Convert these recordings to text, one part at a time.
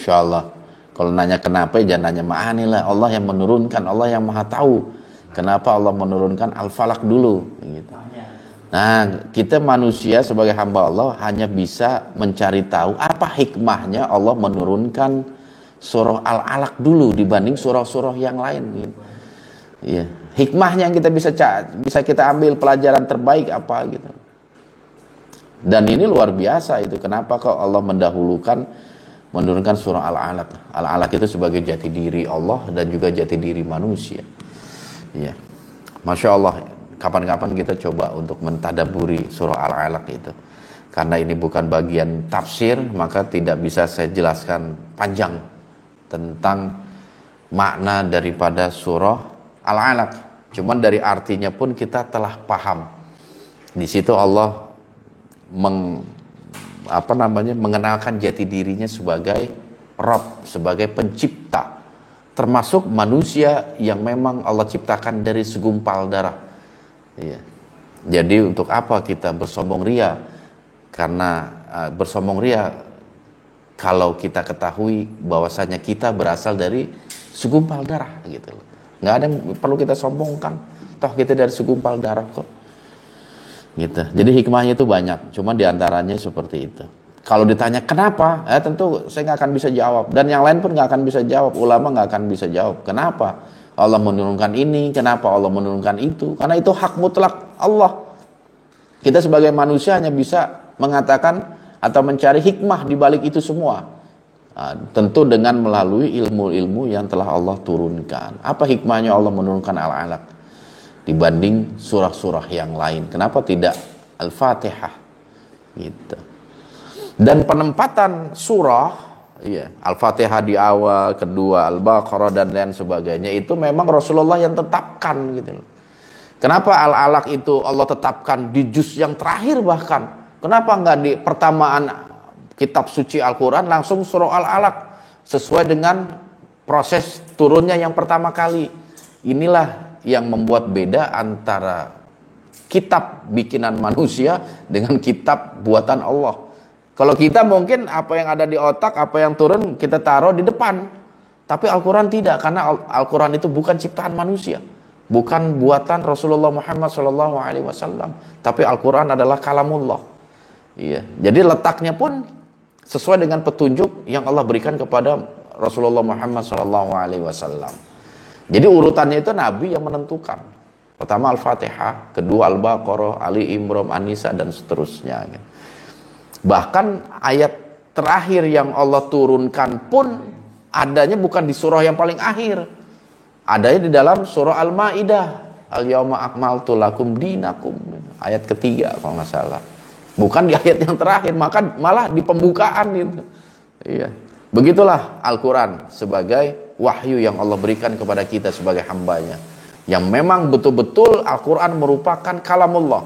Masya Allah. Kalau nanya kenapa, jangan nanya ma'anilah. Allah yang menurunkan, Allah yang maha tahu. Kenapa Allah menurunkan Al-Falaq dulu gitu. Nah, kita manusia sebagai hamba Allah hanya bisa mencari tahu apa hikmahnya Allah menurunkan surah Al-Alaq dulu dibanding surah-surah yang lain gitu. Iya, hikmahnya yang kita bisa kita ambil pelajaran terbaik apa gitu. Dan ini luar biasa itu. Kenapa kok Allah mendahulukan menurunkan surah Al-Alaq? Al-Alaq itu sebagai jati diri Allah dan juga jati diri manusia. Iya. Masya Allah, kapan-kapan kita coba untuk mentadaburi surah Al-Alaq itu. Karena ini bukan bagian tafsir, maka tidak bisa saya jelaskan panjang tentang makna daripada surah Al-Alaq. Cuman dari artinya pun kita telah paham. Di situ Allah mengenalkan jati dirinya sebagai Rabb, sebagai pencipta, termasuk manusia yang memang Allah ciptakan dari segumpal darah. Iya. Jadi untuk apa kita bersombong ria? Karena bersombong ria kalau kita ketahui bahwasanya kita berasal dari segumpal darah gitu. Nggak ada yang perlu kita sombongkan. Toh kita dari segumpal darah kok. Gitu. Jadi hikmahnya itu banyak, cuma diantaranya seperti itu. Kalau ditanya kenapa, tentu saya nggak akan bisa jawab, dan yang lain pun nggak akan bisa jawab, ulama nggak akan bisa jawab. Kenapa Allah menurunkan ini, kenapa Allah menurunkan itu? Karena itu hak mutlak Allah. Kita sebagai manusia hanya bisa mengatakan atau mencari hikmah di balik itu semua. Tentu dengan melalui ilmu-ilmu yang telah Allah turunkan. Apa hikmahnya Allah menurunkan Al-Alaq dibanding surah-surah yang lain? Kenapa tidak Al-Fatihah gitu? Dan penempatan surah, ya, Al-Fatihah di awal, kedua Al-Baqarah dan lain sebagainya, itu memang Rasulullah yang tetapkan gitu. Kenapa Al-Alaq itu Allah tetapkan di juz yang terakhir bahkan? Kenapa enggak di pertamaan kitab suci Al-Quran langsung surah Al-Alaq sesuai dengan proses turunnya yang pertama kali? Inilah yang membuat beda antara kitab bikinan manusia dengan kitab buatan Allah. Kalau kita mungkin apa yang ada di otak, apa yang turun kita taruh di depan. Tapi Al-Quran tidak, karena Al-Quran itu bukan ciptaan manusia, bukan buatan Rasulullah Muhammad SAW, tapi Al-Quran adalah kalamullah. Iya. Jadi letaknya pun sesuai dengan petunjuk yang Allah berikan kepada Rasulullah Muhammad SAW. Jadi urutannya itu Nabi yang menentukan. Pertama Al-Fatihah, kedua Al-Baqarah, Ali Imran, An-Nisa dan seterusnya. Bahkan ayat terakhir yang Allah turunkan pun adanya bukan di surah yang paling akhir. Adanya di dalam surah Al-Maidah. Al-Yauma akmaltu lakum dinakum. Ayat ketiga kalau nggak salah. Bukan di ayat yang terakhir, maka malah di pembukaan itu. Iya. Begitulah Al-Quran sebagai wahyu yang Allah berikan kepada kita sebagai hambanya, yang memang betul-betul Al-Quran merupakan kalamullah,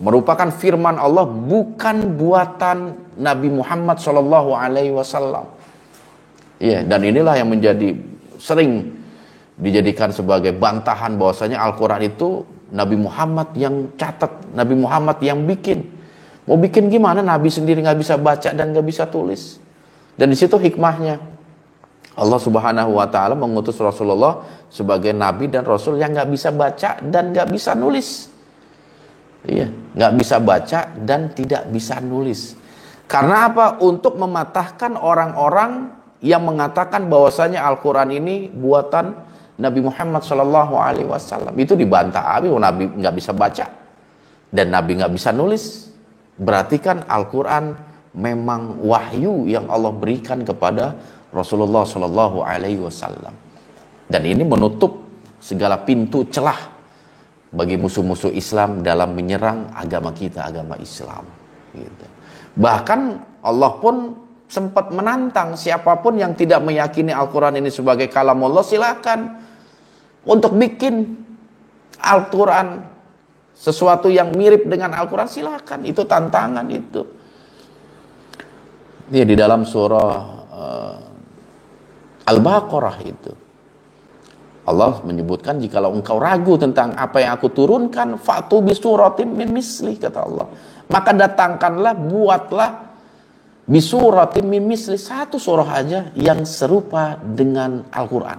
merupakan firman Allah, bukan buatan Nabi Muhammad SAW. Iya, dan inilah yang menjadi sering dijadikan sebagai bantahan bahwasanya Al-Quran itu Nabi Muhammad yang catat, Nabi Muhammad yang bikin. Mau bikin gimana? Nabi sendiri nggak bisa baca dan nggak bisa tulis. Dan di situ hikmahnya. Allah Subhanahu wa Ta'ala mengutus Rasulullah sebagai nabi dan rasul yang nggak bisa baca dan nggak bisa nulis. Iya, nggak bisa baca dan tidak bisa nulis. Karena apa? Untuk mematahkan orang-orang yang mengatakan bahwasanya Al-Quran ini buatan Nabi Muhammad SAW. Itu dibantah. Nabi nggak bisa baca dan Nabi nggak bisa nulis. Berarti kan Al-Quran memang wahyu yang Allah berikan kepada Rasulullah SAW. Dan ini menutup segala pintu celah bagi musuh-musuh Islam dalam menyerang agama kita, agama Islam. Gitu. Bahkan Allah pun sempat menantang siapapun yang tidak meyakini Al-Quran ini sebagai kalamullah, silakan untuk bikin Al-Quran sesuatu yang mirip dengan Al-Quran, silakan. Itu tantangan itu. Dia di dalam surah Al-Baqarah itu Allah menyebutkan, jikalau engkau ragu tentang apa yang aku turunkan, fa'tu bi suratim min misli, kata Allah. Maka datangkanlah, buatlah Bisuratim min misli, satu surah aja yang serupa dengan Al-Quran.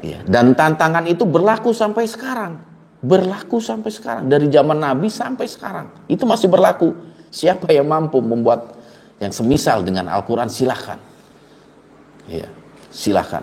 Ya, dan tantangan itu berlaku sampai sekarang. Berlaku sampai sekarang. Dari zaman Nabi sampai sekarang. Itu masih berlaku. Siapa yang mampu membuat yang semisal dengan Al-Quran, silahkan. Ya, silahkan.